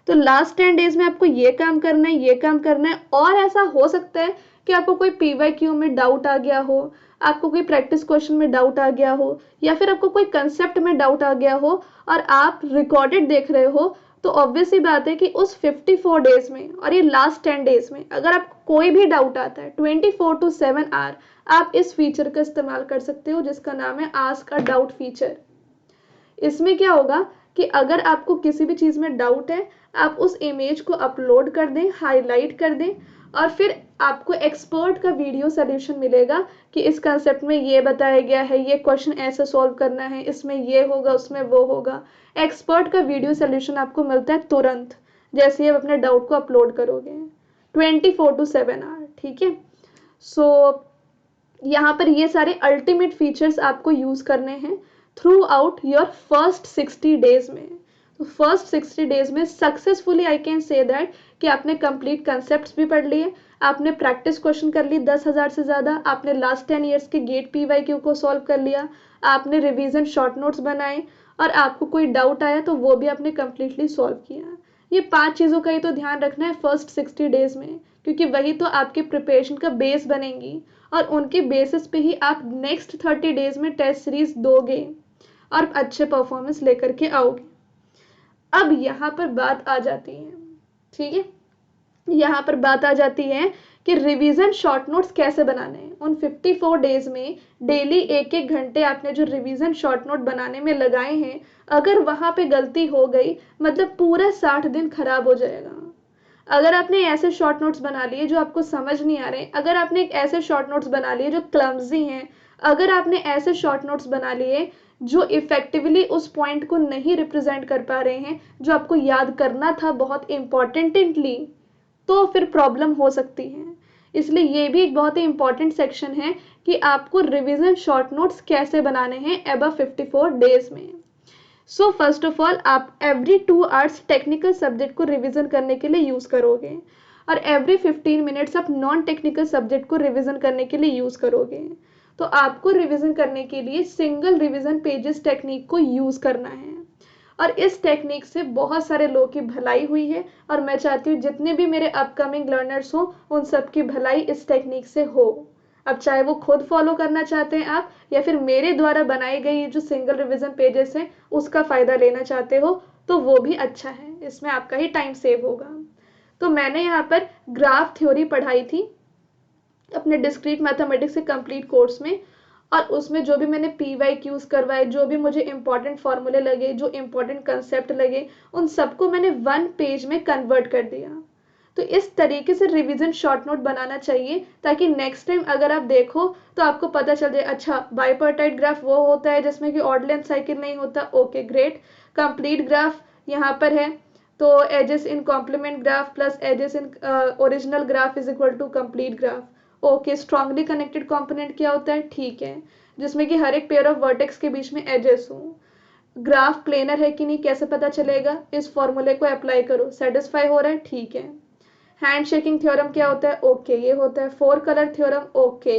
तो लास्ट 10 डेज में आपको ये काम करना है, ये काम करना है। और ऐसा हो सकता है कि आपको कोई PYQ में डाउट आ गया हो, आपको कोई प्रैक्टिस क्वेश्चन में डाउट आ गया हो, या फिर आपको कोई कंसेप्ट में डाउट आ गया हो और आप रिकॉर्डेड देख रहे हो, तो ऑब्वियस सी बात है कि उस 54 डेज में और ये लास्ट 10 डेज में अगर आपको कोई भी डाउट आता है 24 to 7 आवर आप इस फीचर का इस्तेमाल कर सकते हो जिसका नाम है आस्क अ डाउट फीचर। इसमें क्या होगा कि अगर आपको किसी भी चीज़ में डाउट है, आप उस इमेज को अपलोड कर दें, हाईलाइट कर दें और फिर आपको एक्सपर्ट का वीडियो सॉल्यूशन मिलेगा कि इस कंसेप्ट में ये बताया गया है, ये क्वेश्चन ऐसे सॉल्व करना है, इसमें ये होगा, उसमें वो होगा। एक्सपर्ट का वीडियो सॉल्यूशन आपको मिलता है तुरंत जैसे ही आप अपने डाउट को अपलोड करोगे, 24 to 7 आवर, ठीक है। सो यहाँ पर ये सारे अल्टीमेट फीचर्स आपको यूज़ करने हैं through out your first 60 days में। तो फर्स्ट 60 डेज में successfully I can say that कि आपने कंप्लीट कंसेप्ट्स भी पढ़ लिए, आपने प्रैक्टिस क्वेश्चन कर ली 10,000 से ज़्यादा, आपने लास्ट 10 ईयर्स के गेट PYQ को सॉल्व कर लिया, आपने रिवीजन शॉर्ट नोट्स बनाए और आपको कोई डाउट आया तो वो भी आपने कम्प्लीटली सॉल्व किया। ये 5 चीज़ों का ही तो ध्यान रखना है फर्स्ट 60 डेज में, क्योंकि वही तो आपके प्रिपरेशन का बेस बनेंगी और उनके बेसिस पे ही आप नेक्स्ट 30 डेज में टेस्ट सीरीज दोगे और अच्छे परफॉर्मेंस लेकर के आओगे। अब यहाँ पर बात आ जाती है, ठीक है, यहाँ पर बात आ जाती है कि रिवीजन शॉर्ट नोट्स कैसे बनाने हैं। उन 54 डेज में डेली 1-1 घंटे आपने जो रिवीजन शॉर्ट नोट बनाने में लगाए हैं, अगर वहाँ पे गलती हो गई मतलब पूरा 60 दिन खराब हो जाएगा। अगर आपने ऐसे शॉर्ट नोट्स बना लिए जो आपको समझ नहीं आ रहे, अगर आपने ऐसे शॉर्ट नोट्स बना लिए जो क्लमजी हैं, अगर आपने ऐसे शॉर्ट नोट्स बना लिए जो इफेक्टिवली उस पॉइंट को नहीं रिप्रेजेंट कर पा रहे हैं जो आपको याद करना था बहुत इम्पॉर्टेंटली, तो फिर प्रॉब्लम हो सकती है। इसलिए ये भी एक बहुत ही इंपॉर्टेंट सेक्शन है कि आपको रिवीजन शॉर्ट नोट्स कैसे बनाने हैं अबव 54 डेज में। सो फर्स्ट ऑफ ऑल आप एवरी 2 आवर्स टेक्निकल सब्जेक्ट को रिवीजन करने के लिए यूज़ करोगे और एवरी 15 मिनट्स आप नॉन टेक्निकल सब्जेक्ट को रिवीजन करने के लिए यूज़ करोगे। तो आपको रिवीजन करने के लिए सिंगल रिवीजन पेजेस टेक्निक को यूज़ करना है और इस टेक्निक से बहुत सारे लोगों की भलाई हुई है और मैं चाहती हूँ जितने भी मेरे अपकमिंग लर्नर्स हो उन सबकी भलाई इस टेक्निक से हो। अब चाहे वो खुद फॉलो करना चाहते हैं आप या फिर मेरे द्वारा बनाई गई जो सिंगल रिवीजन पेजेस हैं उसका फ़ायदा लेना चाहते हो तो वो भी अच्छा है, इसमें आपका ही टाइम सेव होगा। तो मैंने यहाँ पर ग्राफ थ्योरी पढ़ाई थी अपने डिस्क्रीट मैथमेटिक्स के कंप्लीट कोर्स में, और उसमें जो भी मैंने PYQs करवाए, जो भी मुझे इंपॉर्टेंट फार्मूले लगे, जो इंपॉर्टेंट कंसेप्ट लगे, उन सबको मैंने 1 पेज में कन्वर्ट कर दिया। तो इस तरीके से रिवीजन शॉर्ट नोट बनाना चाहिए, ताकि नेक्स्ट टाइम अगर आप देखो तो आपको पता चल जाए, अच्छा बाइपार्टाइट ग्राफ वो होता है जिसमें कि ऑड लेंथ साइकिल नहीं होता, ओके ग्रेट। कंप्लीट ग्राफ यहाँ पर है, तो edges in complement graph plus edges in original graph is equal to complete graph, okay. Strongly connected component क्या होता है, ठीक है, जिसमें कि हर एक पेयर ऑफ वर्टेक्स के बीच में एजेस हो। ग्राफ प्लेनर है कि नहीं कैसे पता चलेगा, इस फॉर्मूले को अप्लाई करो, सेटिस्फाई हो रहा है, ठीक है। हैंड शेकिंग थ्योरम क्या होता है, ओके ये होता है। 4 colour theorem, okay.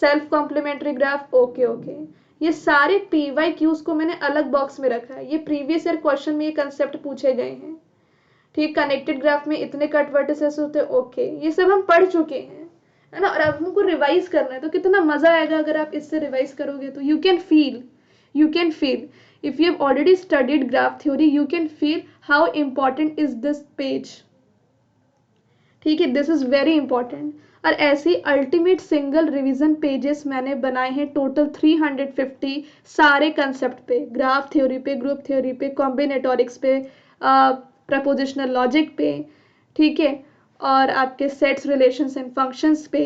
Self complementary graph, okay okay. ये सारे PYQs को मैंने अलग बॉक्स में रखा है, ये प्रीवियस ईयर क्वेश्चन में ये कंसेप्ट पूछे गए हैं, ठीक। कनेक्टेड ग्राफ में इतने कट वर्टिसेस होते हैं, ओके, ये सब हम पढ़ चुके हैं, है ना। और अब हमको रिवाइज करना है, तो कितना मजा आएगा अगर आप इससे रिवाइज करोगे। तो you can feel if you have already studied graph theory, you can feel how important is this page, ठीक है, दिस इज वेरी इंपॉर्टेंट। और ऐसी अल्टीमेट सिंगल रिवीजन पेजेस मैंने बनाए हैं टोटल 350, सारे कंसेप्ट पे, ग्राफ थ्योरी पे, ग्रुप थ्योरी पे, कॉम्बिनेटोरिक्स पे, प्रपोजिशनल लॉजिक पे, ठीक है, और आपके सेट्स, रिलेशंस एंड फंक्शंस पे,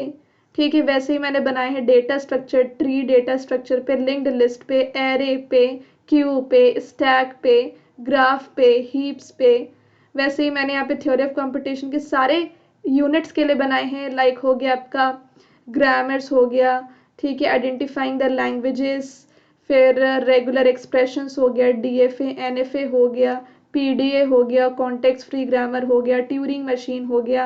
ठीक है। वैसे ही मैंने बनाए हैं data structure, tree data structure पे, लिंक्ड लिस्ट पे, एरे पे, क्यू पे, स्टैक पे, ग्राफ पे, हीप्स पे। वैसे ही मैंने यहाँ पे थ्योरी ऑफ कंपटीशन के सारे यूनिट्स के लिए बनाए हैं, लाइक हो गया आपका ग्रामर्स हो गया, ठीक है, आइडेंटिफाइंग द लैंग्वेजेस, फिर रेगुलर एक्सप्रेशंस हो गया, DFA NFA हो गया, PDA हो गया, कॉन्टेक्स्ट फ्री ग्रामर हो गया, ट्यूरिंग मशीन हो गया,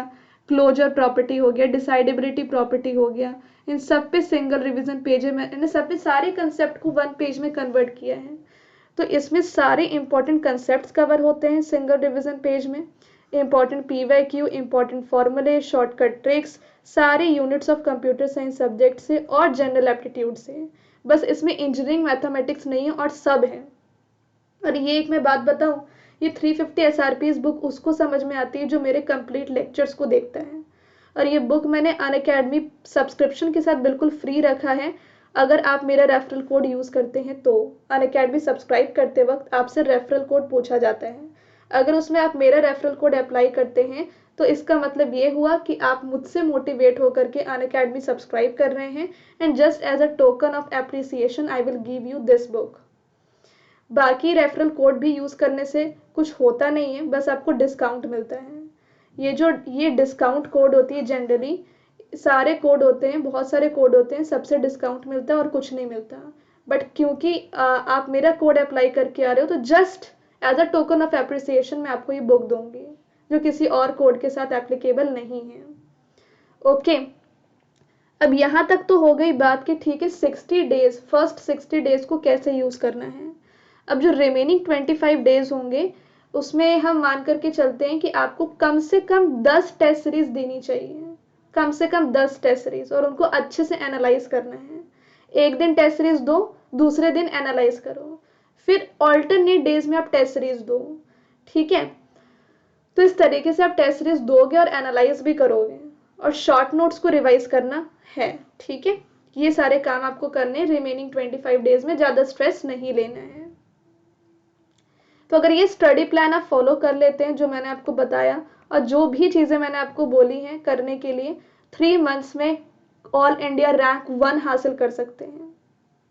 क्लोजर प्रॉपर्टी हो गया, डिसाइडेबिलिटी प्रॉपर्टी हो गया। इन सब पे सिंगल रिवीजन पेज है, मैंने सब पे सारे कंसेप्ट को 1 पेज में कन्वर्ट किया है। तो इसमें सारे इंपॉर्टेंट कंसेप्ट्स कवर होते हैं सिंगल रिवीजन पेज में, इंपॉर्टेंट PYQ, इंपॉर्टेंट फॉर्मूले, शॉर्टकट ट्रिक्स, सारे units of computer science subject से और जनरल एप्टीट्यूड से। बस इसमें इंजीनियरिंग मैथमेटिक्स नहीं है और सब है। और ये एक मैं बात बताऊं, ये 350 SRPs बुक उसको समझ में आती है जो मेरे कंप्लीट लेक्चर्स को देखता है। और ये बुक मैंने अनअकैडमी सब्सक्रिप्शन के साथ बिल्कुल फ्री रखा है, अगर आप मेरा रेफरल कोड यूज़ करते हैं तो। अनअकैडमी सब्सक्राइब करते वक्त आपसे रेफरल कोड पूछा जाता है, अगर उसमें आप मेरा रेफरल कोड अप्लाई करते हैं तो इसका मतलब ये हुआ कि आप मुझसे मोटिवेट होकर के अनअकैडमी सब्सक्राइब कर रहे हैं, and just as a token of appreciation I will give you this book. बाकी रेफरल कोड भी यूज़ करने से कुछ होता नहीं है, बस आपको डिस्काउंट मिलता है। ये डिस्काउंट कोड होती है, जनरली सारे कोड होते हैं, बहुत सारे कोड होते हैं, सबसे डिस्काउंट मिलता है और कुछ नहीं मिलता। बट क्योंकि आप मेरा कोड अप्लाई करके आ रहे हो, तो just as a token of appreciation मैं आपको ये बुक दूंगी, जो किसी और कोड के साथ एप्लीकेबल नहीं है, ओके। अब यहाँ तक तो हो गई बात कि ठीक है 60 डेज, फर्स्ट 60 डेज को कैसे यूज़ करना है। अब जो रिमेनिंग 25 डेज होंगे उसमें हम मान करके चलते हैं कि आपको कम से कम 10 टेस्ट सीरीज देनी चाहिए, कम से कम 10 टेस्ट सीरीज, और उनको अच्छे से एनालाइज करना है। एक दिन टेस्ट सीरीज दो, दूसरे दिन एनालाइज करो, फिर ऑल्टरनेट डेज में आप टेस्ट सीरीज दो, ठीक है। तो इस तरीके से आप टेस्ट सीरीज दोगे और एनालाइज भी करोगे, और शॉर्ट नोट्स को रिवाइज करना है, ठीक है। ये सारे काम आपको करने रिमेनिंग 25 डेज में, ज़्यादा स्ट्रेस नहीं लेना है। तो अगर ये स्टडी प्लान आप फॉलो कर लेते हैं जो मैंने आपको बताया, और जो भी चीज़ें मैंने आपको बोली हैं करने के लिए, 3 मंथ्स में ऑल इंडिया रैंक 1 हासिल कर सकते हैं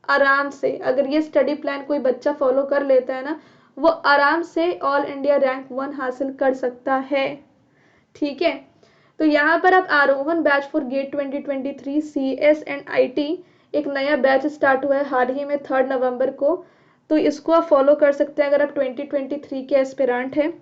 आराम से। अगर ये स्टडी प्लान कोई बच्चा फॉलो कर लेता है ना, वो आराम से ऑल इंडिया रैंक 1 हासिल कर सकता है, ठीक है। तो यहाँ पर आप Aarohan batch for GATE 2023 CS and IT, एक नया बैच स्टार्ट हुआ है हाल ही में 3 नवंबर को, तो इसको आप फॉलो कर सकते हैं अगर आप 2023 के एस्पिरेंट हैं,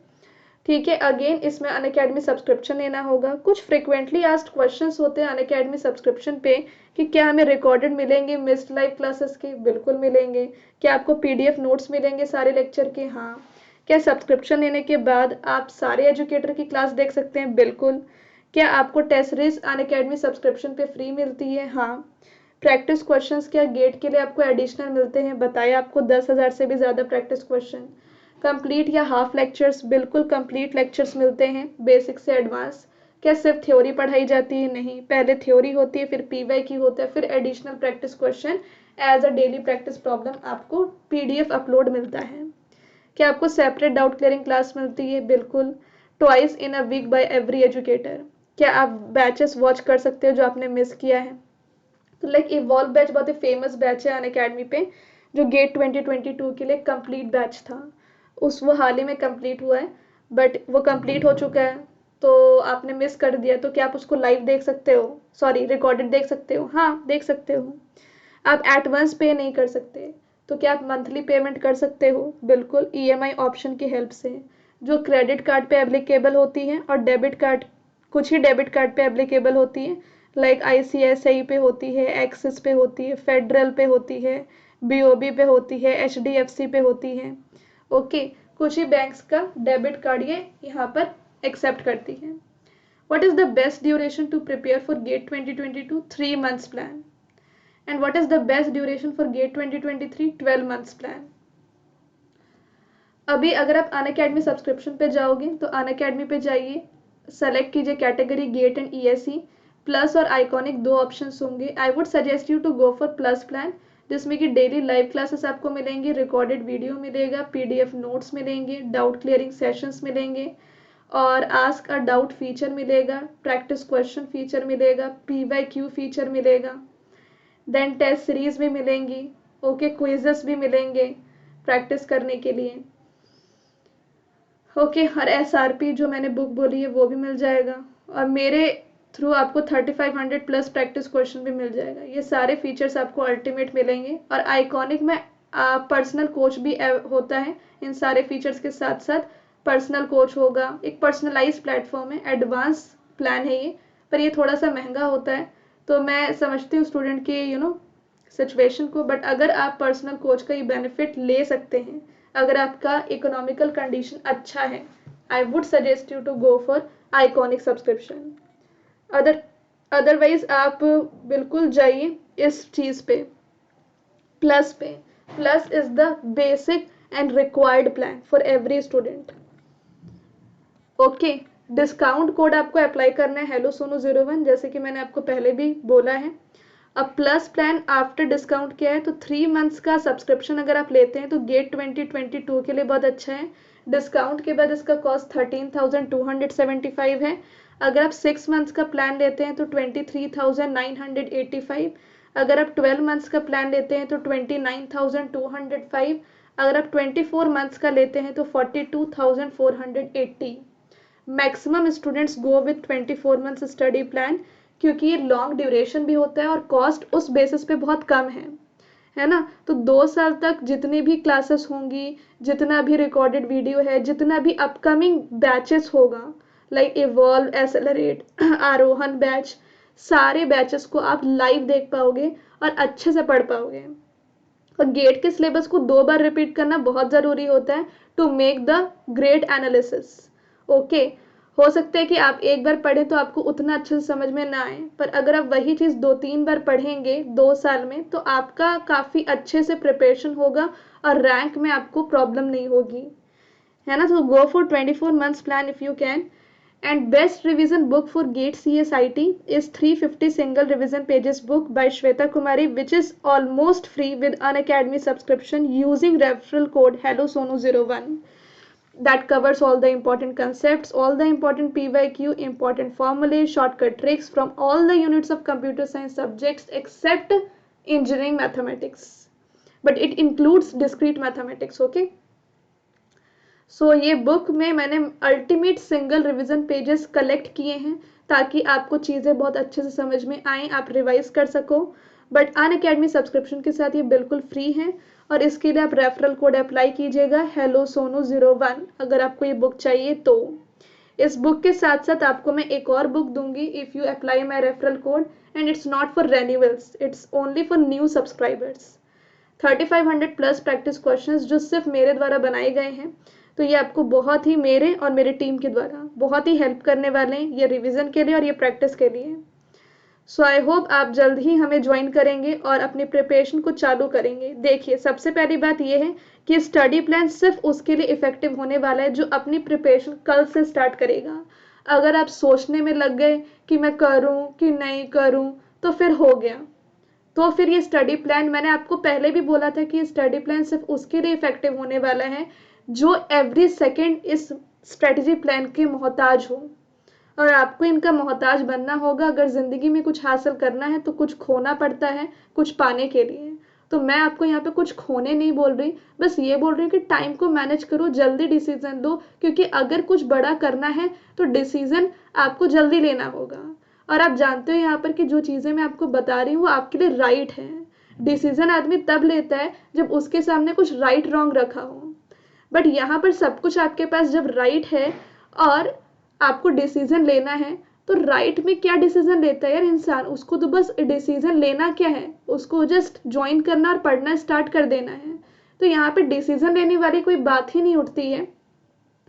ठीक है। अगेन इसमें अनअकैडमी सब्सक्रिप्शन लेना होगा। कुछ फ्रिक्वेंटली आस्क्ड क्वेश्चंस होते हैं अनअकैडमी सब्सक्रिप्शन पे कि क्या हमें रिकॉर्डेड मिलेंगे मिस्ड लाइव क्लासेस के, बिल्कुल मिलेंगे। क्या आपको PDF नोट्स मिलेंगे सारे लेक्चर के, हाँ। क्या सब्सक्रिप्शन लेने के बाद आप सारे एजुकेटर की क्लास देख सकते हैं, बिल्कुल। क्या आपको टेस्ट सीरीज अनअकैडमी सब्सक्रिप्शन पे फ्री मिलती है, हाँ। प्रैक्टिस क्वेश्चंस क्या गेट के लिए आपको एडिशनल मिलते हैं, बताया आपको 10,000 से भी ज़्यादा प्रैक्टिस क्वेश्चन। कंप्लीट या हाफ लेक्चर्स, बिल्कुल कंप्लीट लेक्चर्स मिलते हैं बेसिक से एडवांस। क्या सिर्फ थ्योरी पढ़ाई जाती है? नहीं, पहले थ्योरी होती है, फिर PYQ होता है, फिर additional practice question as a daily practice problem आपको PDF अपलोड मिलता है। क्या आपको सेपरेट डाउट क्लियरिंग क्लास मिलती है? बिल्कुल, twice in a week by every educator. क्या आप बैचेस वॉच कर सकते हो जो आपने मिस किया है? तो लाइक इवॉल्व बैच बहुत ही फेमस बैच है अनअकैडमी पे, जो गेट 2022 के लिए कंप्लीट बैच था। वो हाल ही में कंप्लीट हुआ है, बट वो कंप्लीट हो चुका है, तो आपने मिस कर दिया तो क्या आप उसको लाइव देख सकते हो? सॉरी, रिकॉर्डेड देख सकते हो? हाँ, देख सकते हो। आप एट वंस पे नहीं कर सकते, तो क्या आप मंथली पेमेंट कर सकते हो? बिल्कुल, EMI ऑप्शन की हेल्प से, जो क्रेडिट कार्ड पे एप्लीकेबल होती है और डेबिट कार्ड, कुछ ही डेबिट कार्ड पे एप्लीकेबल होती है, लाइक ICICI पे होती है, एक्सिस पे होती है, फेडरल पे होती है, BOB पे होती है, HDFC पे होती है। ओके, कुछ ही बैंक्स का डेबिट कार्ड ये यहाँ पर एक्सेप्ट करती है। What is the best duration to prepare for GATE 2022? 3 months plan. And what is the best duration for GATE 2023? 12 months plan. अभी अगर आप अनअकैडमी सब्सक्रिप्शन पे जाओगे तो अनअकैडमी पे जाइए, सेलेक्ट कीजिए category GATE and ESE, plus और आइकॉनिक दो ऑप्शंस होंगे। I would suggest you to go for plus plan, जिसमें कि डेली लाइव क्लासेस आपको मिलेंगी, रिकॉर्डेड वीडियो मिलेगा, PDF नोट्स मिलेंगे, डाउट क्लियरिंग सेशंस मिलेंगे, और आस्क अ डाउट फीचर मिलेगा, प्रैक्टिस क्वेश्चन फीचर मिलेगा, PYQ फीचर मिलेगा, देन टेस्ट सीरीज भी मिलेंगी, ओके, क्विजेस भी मिलेंगे प्रैक्टिस करने के लिए, ओके, और SRP जो मैंने बुक बोली है वो भी मिल जाएगा, और मेरे थ्रू आपको 3500 प्लस प्रैक्टिस क्वेश्चन भी मिल जाएगा। ये सारे फीचर्स आपको अल्टीमेट मिलेंगे, और आइकॉनिक में पर्सनल कोच भी होता है। इन सारे फीचर्स के साथ साथ पर्सनल कोच होगा, एक पर्सनलाइज प्लेटफॉर्म है, एडवांस प्लान है ये, पर ये थोड़ा सा महंगा होता है, तो मैं समझती हूँ स्टूडेंट के सिचुएशन को, बट अगर आप पर्सनल कोच का ये बेनिफिट ले सकते हैं, अगर आपका इकोनॉमिकल कंडीशन अच्छा है, I would suggest you to go for iconic subscription. Otherwise आप बिल्कुल जाइए इस चीज़ पे, प्लस पे। Plus is the basic and required plan for every student. Okay, discount code आपको अप्लाई करना है हेलो सोनू 01, जैसे कि मैंने आपको पहले भी बोला है। अब प्लस प्लान आफ्टर डिस्काउंट क्या है, तो 3 मंथ्स का सब्सक्रिप्शन अगर आप लेते हैं तो गेट 2022 के लिए बहुत अच्छा है। डिस्काउंट के बाद इसका कॉस्ट 13,275 है। अगर आप 6 मंथ्स का प्लान लेते हैं तो 23,985। अगर आप 12 मंथ्स का प्लान लेते हैं तो 29,205। अगर आप 24 मंथ्स का लेते हैं तो 42,480। Maximum students go with 24 months study plan, क्योंकि ये लॉन्ग ड्यूरेशन भी होता है और कॉस्ट उस बेसिस पे बहुत कम है ना। तो 2 साल तक जितनी भी क्लासेस होंगी, जितना भी रिकॉर्डेड वीडियो है, जितना भी अपकमिंग बैचेस होगा, लाइक इवॉल्व, एक्सेलरेट, आरोहण बैच, सारे बैचेस को आप लाइव देख पाओगे और अच्छे से पढ़ पाओगे। और गेट के सिलेबस को 2 बार रिपीट करना बहुत ज़रूरी होता है to make the great analysis. Okay, हो सकता है कि आप एक बार पढ़ें तो आपको उतना अच्छे से समझ में ना आए, पर अगर आप वही चीज़ 2-3 बार पढ़ेंगे 2 साल में तो आपका काफ़ी अच्छे से प्रिपरेशन होगा और रैंक में आपको प्रॉब्लम नहीं होगी, है ना। तो go for 24 months plan if you can. And best revision book for GATE CSIT is 350 single revision pages book by Shweta Kumari, which is almost free with Unacademy subscription using referral code HelloSonu01. That covers all the important concepts, all the important PYQ, important formulae, shortcut tricks from all the units of computer science subjects except engineering mathematics. But it includes discrete mathematics, okay? सो ये book में मैंने ultimate single revision pages collect किए हैं ताकि आपको चीज़ें बहुत अच्छे से समझ में आएँ, आप रिवाइज कर सको। बट अनअकैडमी सब्सक्रिप्शन के साथ ये बिल्कुल फ्री है, और इसके लिए आप रेफरल कोड अप्लाई कीजिएगा हेलो सोनू 01 अगर आपको ये बुक चाहिए तो। इस बुक के साथ साथ आपको मैं एक और बुक दूंगी if you apply my referral code, and it's not for renewals, it's only for new subscribers. 3500 plus practice questions जो सिर्फ मेरे द्वारा बनाए गए हैं, तो ये आपको बहुत ही मेरे और मेरे टीम के द्वारा बहुत ही हेल्प करने वाले हैं, ये रिवीजन के लिए और ये प्रैक्टिस के लिए। सो आई होप आप जल्द ही हमें ज्वाइन करेंगे और अपनी प्रिपरेशन को चालू करेंगे। देखिए, सबसे पहली बात ये है कि स्टडी प्लान सिर्फ उसके लिए इफेक्टिव होने वाला है जो अपनी प्रिपरेशन कल से स्टार्ट करेगा। अगर आप सोचने में लग गए कि मैं करूं कि नहीं करूं तो फिर हो गया। तो फिर ये स्टडी प्लान, मैंने आपको पहले भी बोला था कि ये स्टडी प्लान सिर्फ उसके लिए इफेक्टिव होने वाला है जो एवरी सेकेंड इस स्ट्रेटजी प्लान के मोहताज हो। और आपको इनका मोहताज बनना होगा। अगर ज़िंदगी में कुछ हासिल करना है तो कुछ खोना पड़ता है कुछ पाने के लिए। तो मैं आपको यहाँ पे कुछ खोने नहीं बोल रही, बस ये बोल रही हूँ कि टाइम को मैनेज करो, जल्दी डिसीजन लो, क्योंकि अगर कुछ बड़ा करना है तो डिसीजन आपको जल्दी लेना होगा। और आप जानते हो यहाँ पर कि जो चीज़ें मैं आपको बता रही हूँ वो आपके लिए राइट है। डिसीजन आदमी तब लेता है जब उसके सामने कुछ राइट रॉन्ग रखा हो। बट यहाँ पर सब कुछ आपके पास जब राइट है और आपको डिसीजन लेना है, तो राइट में क्या डिसीजन लेता है यार इंसान, उसको तो बस डिसीजन लेना क्या है, उसको जस्ट ज्वाइन करना और पढ़ना स्टार्ट कर देना है। तो यहाँ पे डिसीजन लेने वाली कोई बात ही नहीं उठती है।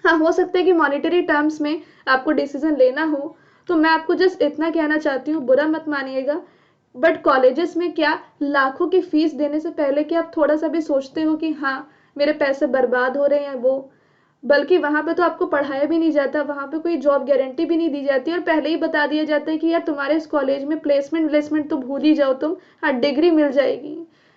हाँ, हो सकता है कि मॉनेटरी टर्म्स में आपको डिसीजन लेना हो, तो मैं आपको जस्ट इतना कहना चाहती हूँ, बुरा मत मानिएगा, बट कॉलेजेस में क्या लाखों की फीस देने से पहले कि आप थोड़ा सा भी सोचते हो कि हाँ मेरे पैसे बर्बाद हो रहे हैं, वो बल्कि वहाँ पे तो आपको पढ़ाया भी नहीं जाता, वहाँ पे कोई जॉब गारंटी भी नहीं दी जाती और पहले ही बता दिया जाता है कि यार तुम्हारे इस कॉलेज में प्लेसमेंट तो भूल ही जाओ तुम, हाँ डिग्री मिल जाएगी।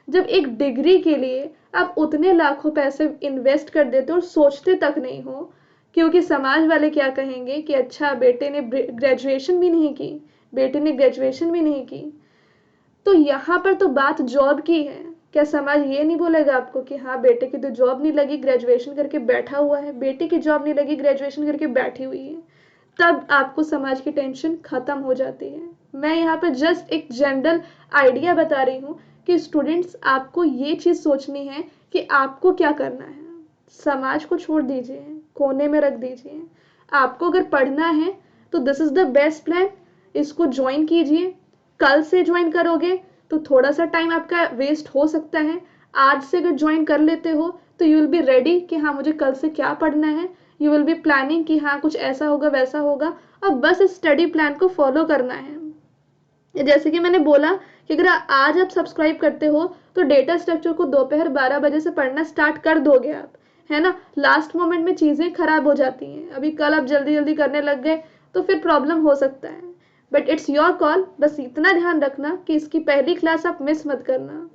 जब एक डिग्री के लिए आप उतने लाखों पैसे इन्वेस्ट कर देते हो और सोचते तक नहीं हो, क्योंकि समाज वाले क्या कहेंगे कि अच्छा बेटे ने ग्रेजुएशन भी नहीं की, बेटे ने ग्रेजुएशन भी नहीं की। तो यहाँ पर तो बात जॉब की है। क्या समाज ये नहीं बोलेगा आपको कि हाँ बेटे की तो जॉब नहीं लगी, ग्रेजुएशन करके बैठा हुआ है, बेटे की जॉब नहीं लगी, ग्रेजुएशन करके बैठी हुई है। तब आपको समाज की टेंशन खत्म हो जाती है। मैं यहाँ पर जस्ट एक जनरल आइडिया बता रही हूँ कि स्टूडेंट्स आपको ये चीज़ सोचनी है कि आपको क्या करना है। समाज को छोड़ दीजिए, कोने में रख दीजिए। आपको अगर पढ़ना है तो this is the best plan, इसको ज्वाइन कीजिए। कल से ज्वाइन करोगे तो थोड़ा सा टाइम आपका वेस्ट हो सकता है। आज से अगर ज्वाइन कर लेते हो तो यू विल बी रेडी कि हाँ मुझे कल से क्या पढ़ना है। यू विल बी प्लानिंग कि हाँ कुछ ऐसा होगा वैसा होगा, और बस इस स्टडी प्लान को फॉलो करना है। जैसे कि मैंने बोला कि अगर आज आप सब्सक्राइब करते हो तो डेटा स्ट्रक्चर को दोपहर 12 बजे से पढ़ना स्टार्ट कर दोगे आप, है ना। लास्ट मोमेंट में चीज़ें खराब हो जाती हैं, अभी कल आप जल्दी जल्दी करने लग गए तो फिर प्रॉब्लम हो सकता है। बट इट्स योर कॉल, बस इतना ध्यान रखना कि इसकी पहली क्लास आप मिस मत करना।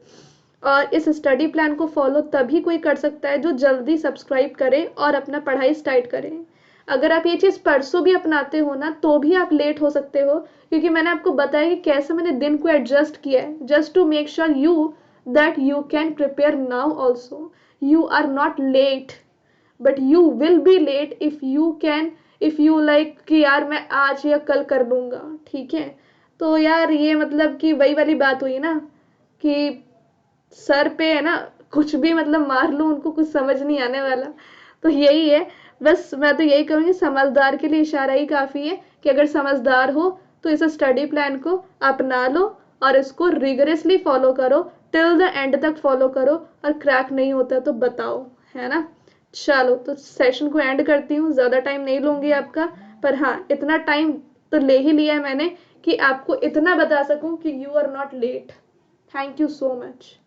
और इस स्टडी प्लान को फॉलो तभी कोई कर सकता है जो जल्दी सब्सक्राइब करे और अपना पढ़ाई स्टार्ट करे। अगर आप ये चीज़ परसों भी अपनाते हो ना तो भी आप लेट हो सकते हो, क्योंकि मैंने आपको बताया कि कैसे मैंने दिन को एडजस्ट किया है just to make sure you that you can prepare now also. You are not late, but you will be late if you like कि यार मैं आज या कल कर लूँगा, ठीक है। तो यार ये मतलब कि वही वाली बात हुई ना कि सर पे है ना कुछ भी मतलब मार लूँ उनको कुछ समझ नहीं आने वाला। तो यही है, बस मैं तो यही कहूँगी, समझदार के लिए इशारा ही काफ़ी है कि अगर समझदार हो तो इस स्टडी प्लान को अपना लो और इसको रिगरसली फॉलो करो, टिल द एंड तक फॉलो करो, और क्रैक नहीं होता तो बताओ, है ना। चलो तो सेशन को एंड करती हूँ, ज़्यादा टाइम नहीं लूँगी आपका, पर हाँ इतना टाइम तो ले ही लिया है मैंने कि आपको इतना बता सकूँ कि you are not late. Thank you so much.